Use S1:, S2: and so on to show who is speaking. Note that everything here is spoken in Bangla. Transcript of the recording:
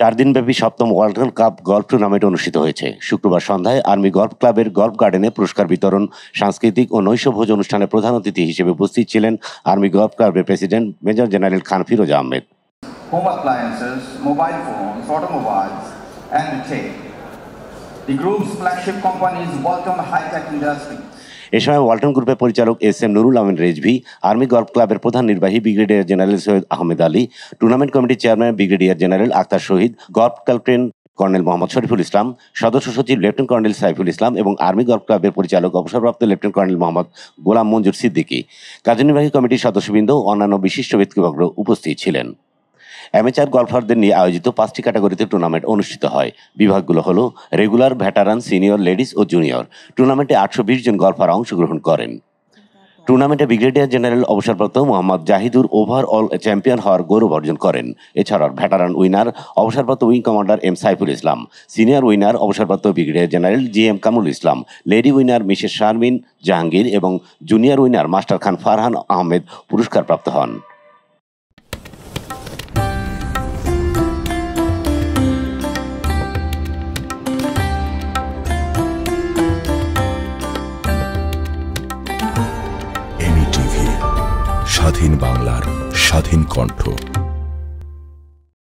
S1: দিনব্যাপী সপ্তম ওয়ালটন কাপ গলফ টুর্নামেন্ট অনুষ্ঠিত হয়েছে। শুক্রবার সন্ধ্যায় আর্মি গলফ ক্লাবের গলফ গার্ডেনে পুরস্কার বিতরণ, সাংস্কৃতিক ও নৈশভোজ অনুষ্ঠানে প্রধান অতিথি হিসেবে উপস্থিত ছিলেন আর্মি গলফ ক্লাবের president major general Khan Firoz Ahmed.
S2: Home appliances, mobile phones, automobiles, and retail. The group's flagship company is Walton High Tech Industries.
S1: এ সময় ওয়ালটন গ্রুপের পরিচালক S M. Nurul Amin Rezvi, army golf ক্লাবের প্রধান নির্বাহী brigadier general Syed Ahmed Ali, tournament কমিটির chairman brigadier general Akhtar Shahid, golf captain colonel Mohammad Shariful Islam, সদস্য সচিব লেফটেন্যান্ট কর্নেল সাইফুল ইসলাম এবং আর্মি গলফ ক্লাবের পরিচালক অবসরপ্রাপ্ত লেফটেন্যান্ট কর্নেল মোহাম্মদ গোলাম মঞ্জুর সিদ্দিকী, কার্যনির্বাহী কমিটির সদস্যবৃন্দ ও অন্যান্য বিশিষ্ট ব্যক্তিবর্গ উপস্থিত ছিলেন। অ্যামেচার গলফারদের নিয়ে আয়োজিত 5টি ক্যাটাগরিতে টুর্নামেন্ট অনুষ্ঠিত হয়। বিভাগগুলো হল রেগুলার, ভেটারান, সিনিয়র, লেডিস ও জুনিয়র। টুর্নামেন্টে 820 জন গলফার অংশগ্রহণ করেন। টুর্নামেন্টে ব্রিগেডিয়ার জেনারেল অবসরপ্রাপ্ত মোহাম্মদ জাহিদুর ওভারঅল চ্যাম্পিয়ন হওয়ার গৌরব অর্জন করেন। এছাড়াও ভেটারান উইনার অবসরপ্রাপ্ত wing commander M Saiful Islam, senior winner অবসরপ্রাপ্ত brigadier general G M. Kamrul Islam, lady winner missus Sharmin Jahangir এবং junior winner master Khan Farhan Ahmed পুরস্কারপ্রাপ্ত হন।
S3: স্বাধীন বাংলার স্বাধীন কণ্ঠ।